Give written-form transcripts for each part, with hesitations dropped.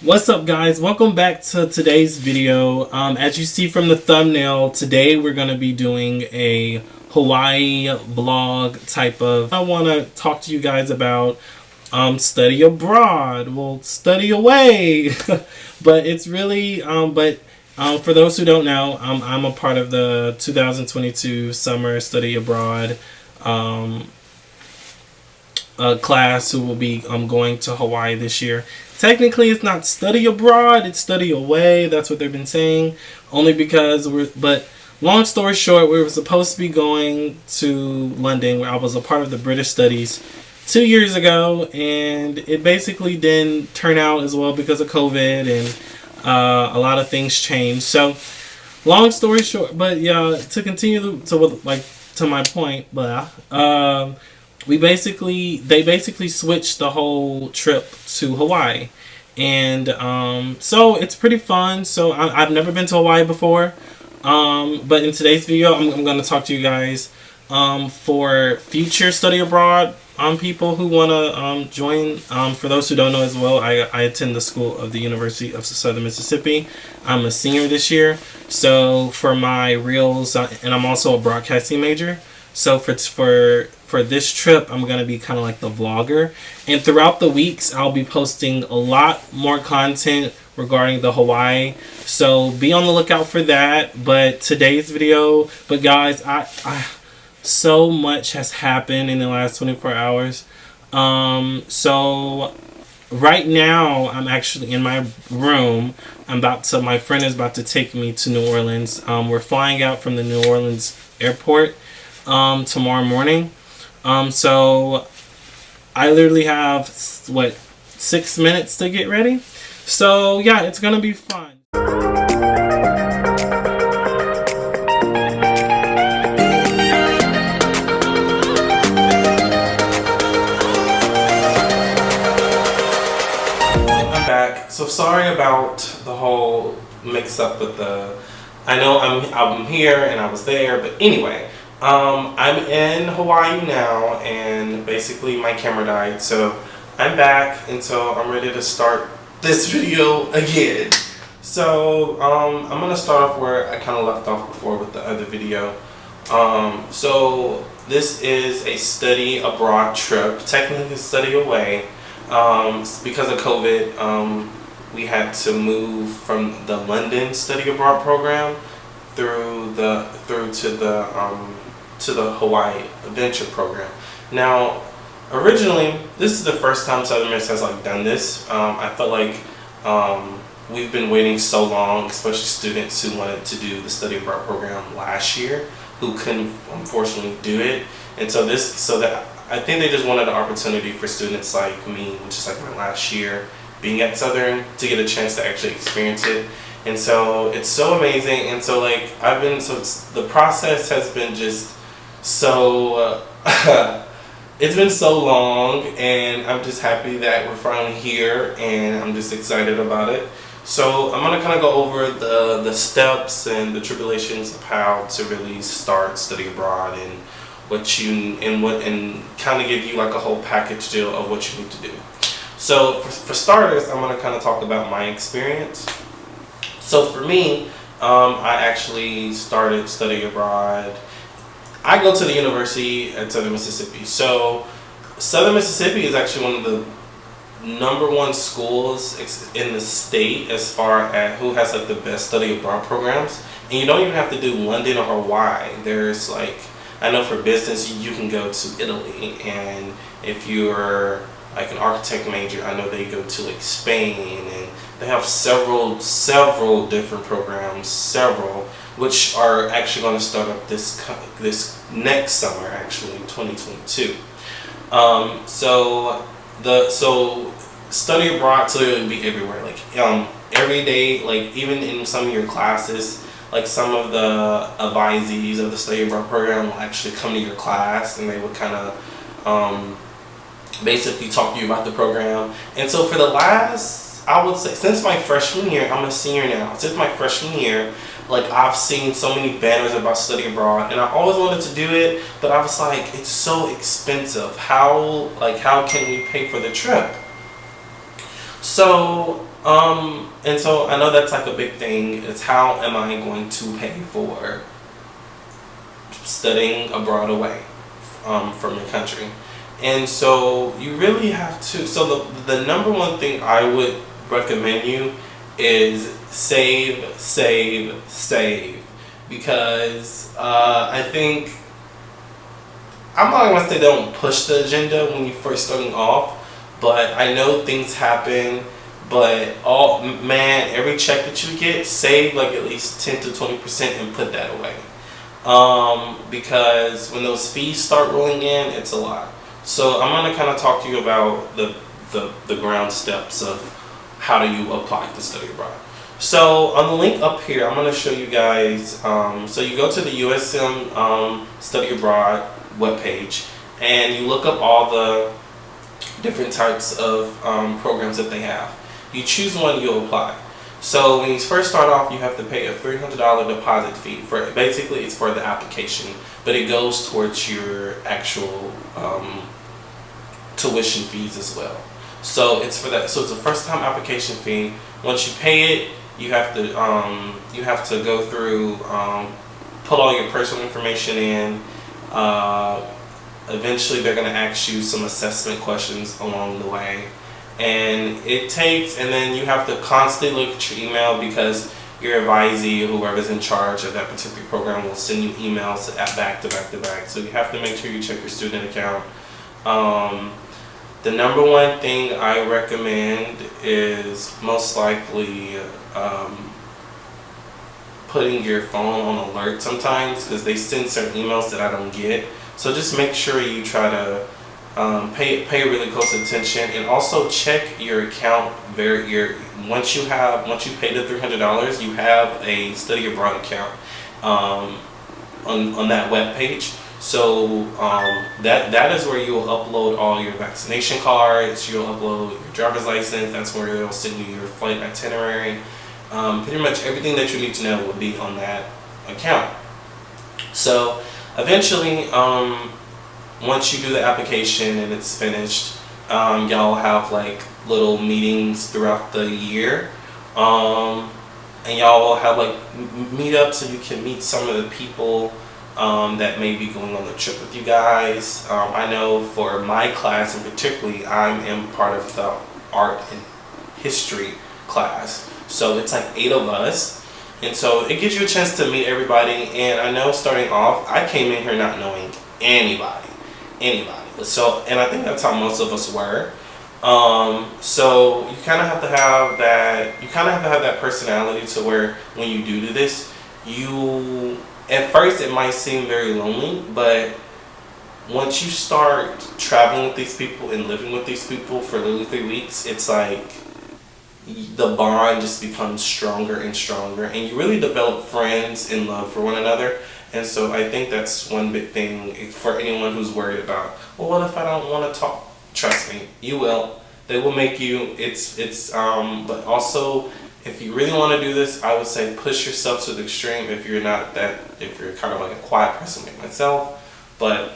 What's up, guys? Welcome back to today's video. As you see from the thumbnail, today we're going to be doing a Hawaii vlog type of. I want to talk to you guys about study abroad. Well, study away. But it's really for those who don't know, I'm a part of the 2022 summer study abroad class who will be going to Hawaii this year. Technically, it's not study abroad, it's study away. That's what they've been saying. Only because but long story short, we were supposed to be going to London, where I was a part of the British Studies 2 years ago, and it basically didn't turn out as well because of COVID, and a lot of things changed. So, long story short, but yeah, to continue to my point, they basically switched the whole trip to Hawaii, and so it's pretty fun. So I've never been to Hawaii before, but in today's video I'm going to talk to you guys for future study abroad people who want to join. For those who don't know as well, I attend the school of the University of Southern Mississippi. I'm a senior this year, so for my reels, and I'm also a broadcasting major. So for this trip, I'm going to be kind of like the vlogger. And throughout the weeks, I'll be posting a lot more content regarding the Hawaii. So be on the lookout for that. But today's video, guys, I so much has happened in the last 24 hours. So right now, I'm actually in my room. My friend is about to take me to New Orleans. We're flying out from the New Orleans airport tomorrow morning. So I literally have 6 minutes to get ready. So yeah, it's gonna be fun. I'm back. So sorry about the whole mix up with I know I'm here and I was there, but anyway. I'm in Hawaii now, and basically my camera died, so I'm back, and so I'm ready to start this video again. So I'm gonna start off where I kind of left off before with the other video. So this is a study abroad trip, technically study away. Because of COVID, we had to move from the London study abroad program through to the Hawaii Adventure program. Now, originally, this is the first time Southern Miss has done this. I felt like we've been waiting so long, especially students who wanted to do the study abroad program last year, who couldn't unfortunately do it. And so I think they just wanted an opportunity for students like me, which is my last year being at Southern, to get a chance to actually experience it. And so it's so amazing. And so the process has been just so it's been so long, and I'm just happy that we're finally here, and I'm just excited about it. So I'm gonna kind of go over the steps and the tribulations of how to really start study abroad, and and kind of give you a whole package deal of what you need to do. So for starters, I'm gonna kind of talk about my experience. So for me, I actually started study abroad. I go to the university at Southern Mississippi. So Southern Mississippi is actually one of the #1 schools in the state as far as who has the best study abroad programs. And you don't even have to do London or Hawaii. There's I know for business you can go to Italy, and if you're an architect major, I know they go to Spain, and they have several different programs, which are actually going to start up this next summer, actually 2022. So study abroad, so it would be everywhere, every day, even in some of your classes, some of the advisees of the study abroad program will actually come to your class, and they would kind of basically talk to you about the program. And so for the last, I would say, since my freshman year, I'm a senior now, since my freshman year, I've seen so many banners about study abroad, and I always wanted to do it, but I was it's so expensive. How can we pay for the trip? So And so I know that's like a big thing. It's how am I going to pay for studying abroad away from your country? And so you really have to. So the number one thing I would recommend you is save, save, save, because I think I'm not gonna say don't push the agenda when you're first starting off, but I know things happen. But every check that you get, save like at least 10 to 20% and put that away. Because when those fees start rolling in, it's a lot. So I'm gonna kind of talk to you about the ground steps of how do you apply to study abroad. So on the link up here, I'm gonna show you guys. So you go to the USM Study Abroad webpage, and you look up all the different types of programs that they have. You choose one, you apply. So when you first start off, you have to pay a $300 deposit fee. Basically, it's for the application, but it goes towards your actual tuition fees as well. So it's for that. So it's a first-time application fee. Once you pay it, you have to go through, put all your personal information in. Eventually, they're going to ask you some assessment questions along the way. And then you have to constantly look at your email, because your advisee or whoever's in charge of that particular program will send you emails back to back to back. So you have to make sure you check your student account. The number one thing I recommend is most likely putting your phone on alert sometimes, because they send certain emails that I don't get. So just make sure you try to pay really close attention, and also check your account. Once you pay the $300, you have a study abroad account on that web page. So that is where you'll upload all your vaccination cards. You'll upload your driver's license. That's where they'll send you your flight itinerary. Pretty much everything that you need to know will be on that account. So eventually, once you do the application and it's finished, y'all have like little meetings throughout the year, and y'all will have like meetups, so you can meet some of the people that may be going on the trip with you guys. I know for my class in particularly, I am part of the art and history class, so it's like 8 of us, and so it gives you a chance to meet everybody. And I know starting off, I came in here not knowing anybody. So, and I think that's how most of us were. So you kind of have to have that. You kind of have to have that personality to where when you do this, at first it might seem very lonely, but once you start traveling with these people and living with these people for literally 3 weeks, it's like the bond just becomes stronger and stronger, and you really develop friends and love for one another. And so I think that's one big thing for anyone who's worried about, well, what if I don't want to talk? Trust me, you will. They will make you. But also, if you really want to do this, I would say push yourself to the extreme if you're kind of like a quiet person like myself. But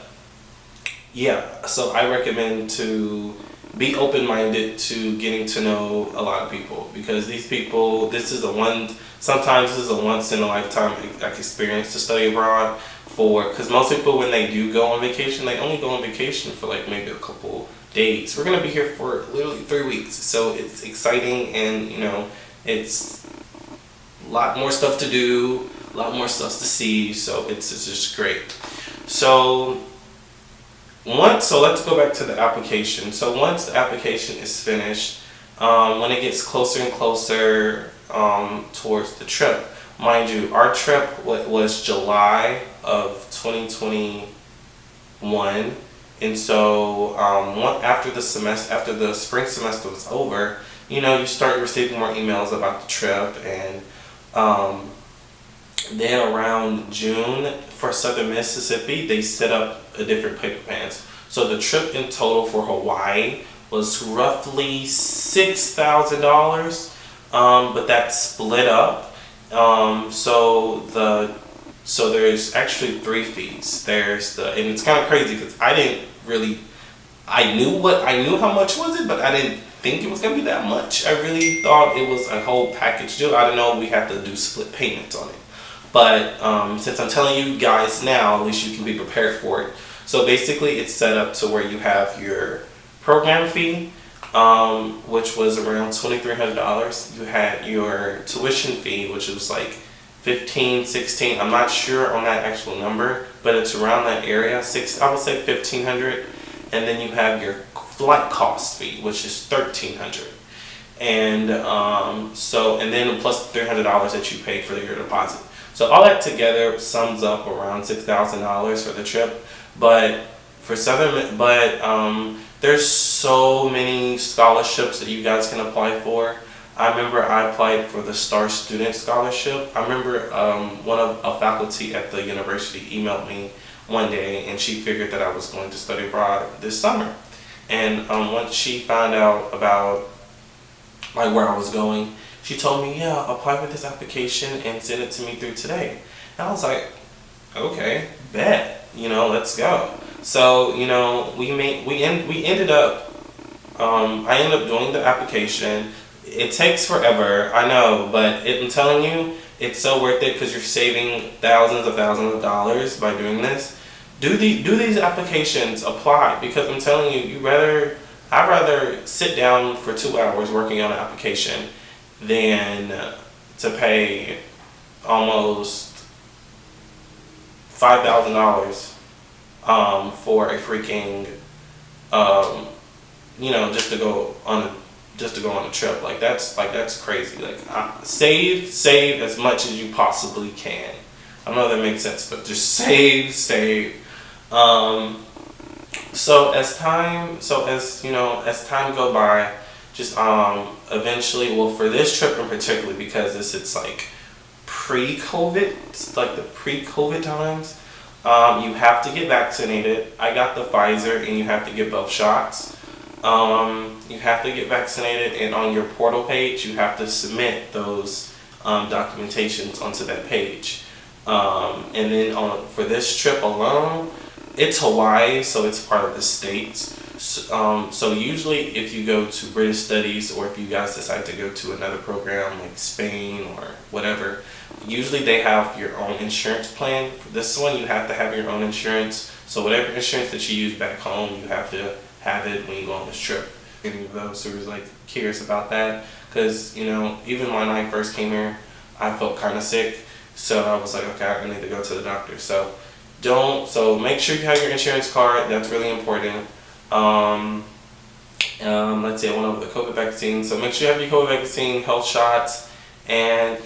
yeah, so I recommend to be open-minded to getting to know a lot of people, because these people, sometimes this is a once-in-a-lifetime experience to study abroad because most people, when they do go on vacation, they only go on vacation for like maybe a couple days. We're going to be here for literally 3 weeks, so it's exciting, and it's a lot more stuff to do, a lot more stuff to see, so it's just great. So let's go back to the application. So once the application is finished, when it gets closer and closer towards the trip, mind you, our trip was July of 2021, and so after the spring semester was over, you start receiving more emails about the trip, and then around June for Southern Mississippi, they set up a different payment plans. So the trip in total for Hawaii was roughly $6,000, but that's split up. So there's actually 3 fees. And it's kind of crazy because I knew how much was it, but I didn't think it was gonna be that much. I really thought it was a whole package deal. I didn't know we had to do split payments on it. But since I'm telling you guys now, at least you can be prepared for it. So basically, it's set up to where you have your program fee, which was around $2,300. You had your tuition fee, which was like 15, 16. I'm not sure on that actual number, but it's around that area. I would say 1,500. And then you have your flight cost fee, which is 1,300. And and then plus $300 that you pay for your deposit. So all that together sums up around $6,000 for the trip. But for there's so many scholarships that you guys can apply for. I remember I applied for the Star Student Scholarship. I remember one of a faculty at the university emailed me one day, and she figured that I was going to study abroad this summer. And once she found out about like where I was going, she told me, yeah, apply for this application and send it to me through today. And I was like, okay, bet, let's go. So, we ended up, I ended up doing the application. It takes forever, I know, but I'm telling you, it's so worth it because you're saving thousands of dollars by doing this. Do these applications, apply, because I'm telling you, I'd rather sit down for 2 hours working on an application than to pay almost $5,000 for a freaking just to go on a trip. That's crazy. Save as much as you possibly can. I know that makes sense, but just save. So as time go by, just eventually, well, for this trip in particular, because it's like pre-COVID, it's like the pre-COVID times, you have to get vaccinated. I got the Pfizer, and you have to get both shots. You have to get vaccinated, and on your portal page, you have to submit those documentations onto that page. And then for this trip alone, it's Hawaii, so it's part of the States. So usually if you go to British Studies, or if you guys decide to go to another program like Spain or whatever, usually they have your own insurance plan. For this one, you have to have your own insurance. So whatever insurance that you use back home, you have to have it when you go on this trip. Any of those who was curious about that, because even when I first came here, I felt kind of sick. So I was like, okay, I need to go to the doctor. So make sure you have your insurance card. That's really important. Let's say I went over the COVID vaccine. So make sure you have your COVID vaccine, health shots, and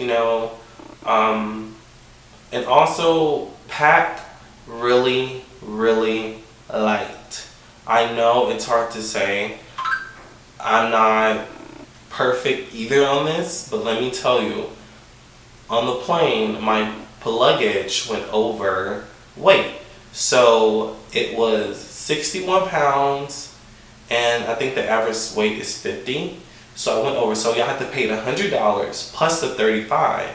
and also pack really, really light. I know it's hard to say. I'm not perfect either on this, but let me tell you, on the plane, my luggage went over weight. So it was 61 pounds, and I think the average weight is 50. So I went over. So y'all had to pay $100 plus the $35.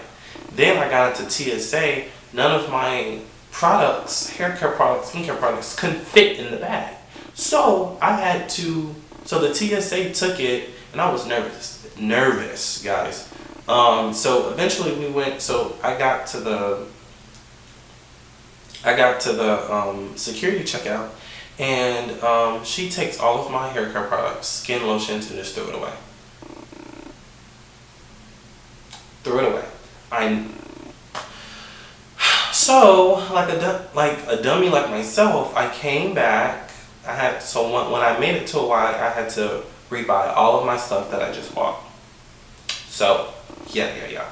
Then I got into TSA. None of my products, hair care products, skincare products, couldn't fit in the bag. So so the TSA took it, and I was nervous, guys. So eventually we went. So I got to the security checkout, and she takes all of my hair care products, skin lotions, and just threw it away. So like a dummy like myself, I came back. When I made it to Hawaii, I had to rebuy all of my stuff that I just bought. So yeah.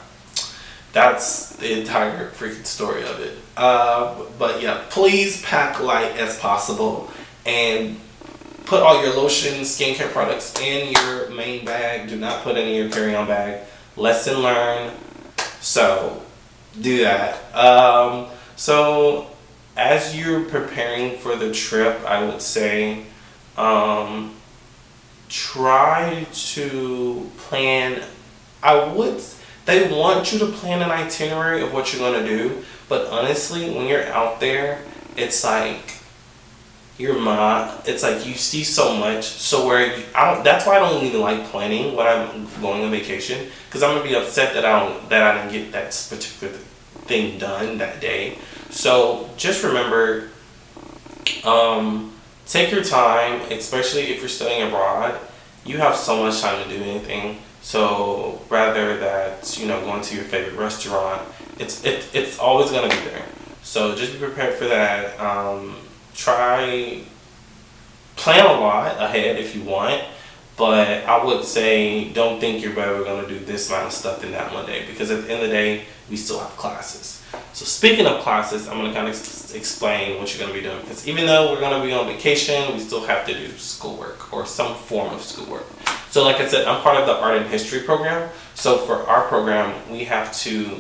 That's the entire freaking story of it. But yeah, please pack light as possible and put all your lotions, skincare products in your main bag. Do not put any in your carry-on bag. Lesson learned. So do that. So as you're preparing for the trip, I would say try to plan. They want you to plan an itinerary of what you're going to do, but honestly, when you're out there, it's like your mind, it's like you see so much. So where I don't. That's why I don't even like planning when I'm going on vacation, because I'm gonna be upset that I didn't get that particular thing done that day. So just remember, take your time, especially if you're studying abroad. You have so much time to do anything. So rather that going to your favorite restaurant, it's always gonna be there. So just be prepared for that. Try plan a lot ahead if you want, but I would say don't think you're ever gonna do this amount of stuff in that one day, because at the end of the day we still have classes. So speaking of classes, I'm gonna kind of explain what you're gonna be doing, because even though we're gonna be on vacation, we still have to do schoolwork or some form of schoolwork. So like I said, I'm part of the art and history program. So for our program, we have two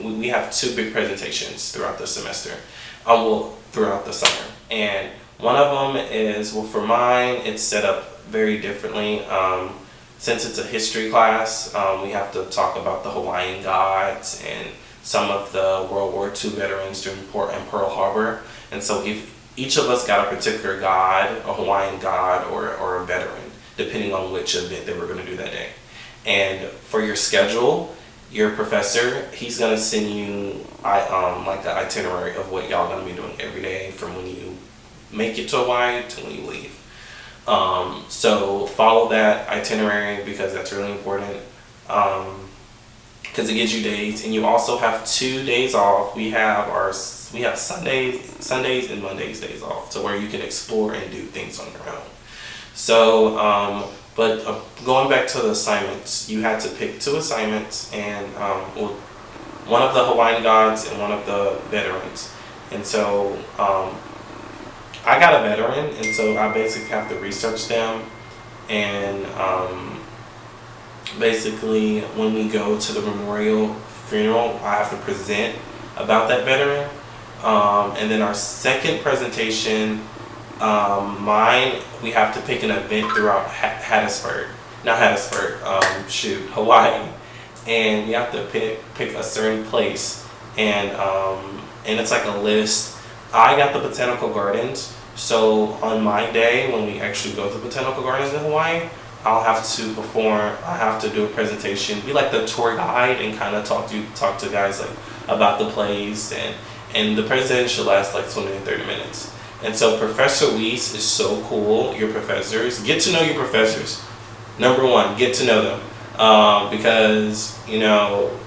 big presentations throughout the semester, throughout the summer. And one of them is, for mine, it's set up very differently. Since it's a history class, we have to talk about the Hawaiian gods and some of the World War II veterans during Pearl Harbor. And so if each of us got a particular god, a Hawaiian god or a veteran, depending on which event they were going to do that day. And for your schedule, your professor, he's going to send you like the itinerary of what y'all going to be doing every day from when you make it to Hawaii to when you leave. So follow that itinerary, because that's really important, because it gives you days. And you also have 2 days off. We have Sundays and Mondays days off, so where you can explore and do things on your own. So going back to the assignments, you had to pick 2 assignments, and one of the Hawaiian gods and one of the veterans. And so I got a veteran, and so I basically have to research them. And basically, when we go to the memorial funeral, I have to present about that veteran. And then our second presentation, we have to pick an event throughout Hawaii, and you have to pick a certain place, and it's like a list. I got the botanical gardens, so on my day when we actually go to the botanical gardens in Hawaii, I have to do a presentation, be like the tour guide, and kind of talk to guys like about the place, and the presentation should last like 20 to 30 minutes. And so Professor Weiss is so cool. Your professors, get to know your professors. Number one, get to know them, because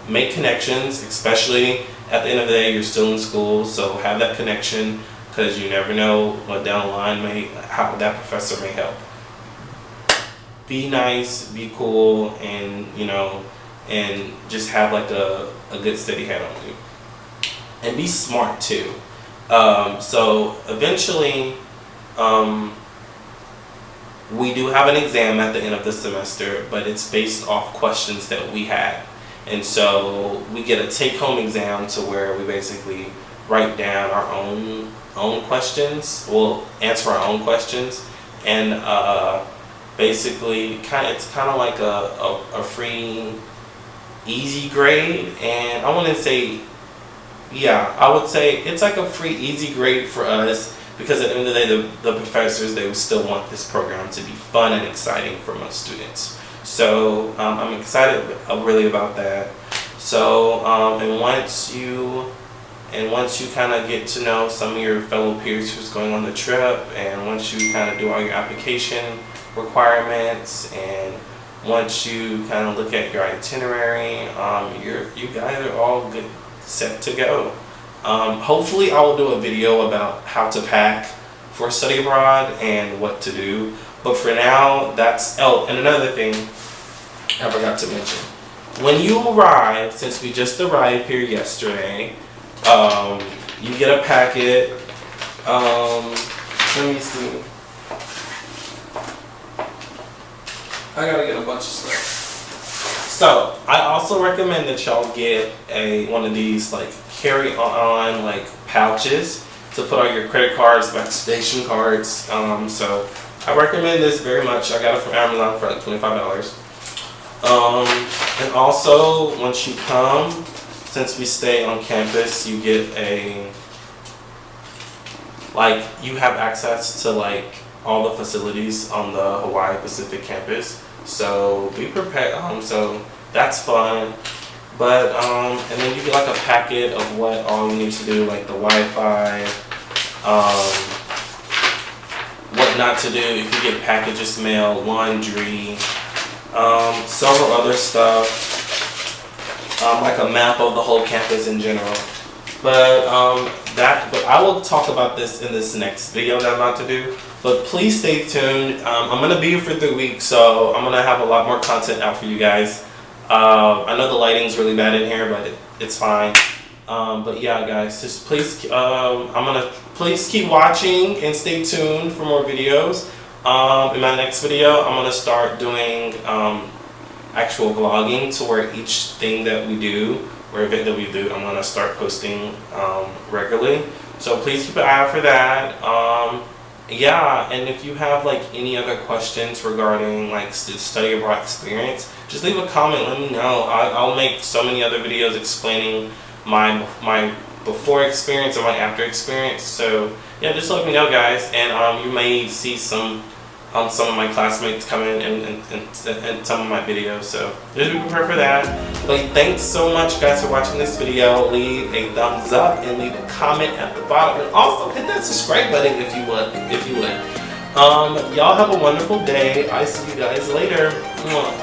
make connections, especially at the end of the day you're still in school. So have that connection, because you never know what down the line how that professor may help. Be nice, be cool, and and just have like a good steady head on you, and be smart too. So eventually, we do have an exam at the end of the semester, but it's based off questions that we had. And so we get a take-home exam to where we basically write down our own questions. We'll answer our own questions, and basically it's kind of like a free, easy grade. And I wouldn't say, I would say it's like a free, easy grade for us, because at the end of the day, the professors, they would still want this program to be fun and exciting for most students. So I'm excited really about that. So and once you kind of get to know some of your fellow peers who's going on the trip, and once you kind of do all your application requirements, and once you kind of look at your itinerary, you guys are all good, set to go. Hopefully I will do a video about how to pack for study abroad and what to do. But for now, and another thing I forgot to mention. When you arrive, since we just arrived here yesterday, you get a packet. Let me see. I gotta get a bunch of stuff. So I also recommend that y'all get one of these like carry-on like pouches to put all your credit cards, vaccination cards. So I recommend this very much. I got it from Amazon for like $25. And also, once you come, since we stay on campus, you get you have access to like all the facilities on the Hawaii Pacific campus. So be prepared. So that's fun. But and then you get like a packet of what all you need to do, like the Wi-Fi, what not to do if you get packages mail, laundry, several other stuff, like a map of the whole campus in general. But but I will talk about this in this next video that I'm about to do. But please stay tuned. I'm gonna be here for 3 weeks, so I'm gonna have a lot more content out for you guys. I know the lighting's really bad in here, but it's fine. But yeah, guys, just please, please keep watching and stay tuned for more videos. In my next video, I'm gonna start doing actual vlogging, to where each thing that we do or event that we do, I'm gonna start posting regularly. So please keep an eye out for that. Yeah, and if you have like any other questions regarding like the study abroad experience, just leave a comment, let me know. I'll make so many other videos explaining my before experience and my after experience. So yeah, just let me know, guys. And you may see some of my classmates come in and some of my videos, so just be prepared for that. But thanks so much, guys, for watching this video. Leave a thumbs up and leave a comment at the bottom, and also hit that subscribe button if you would. Y'all have a wonderful day. I see you guys later. Mwah.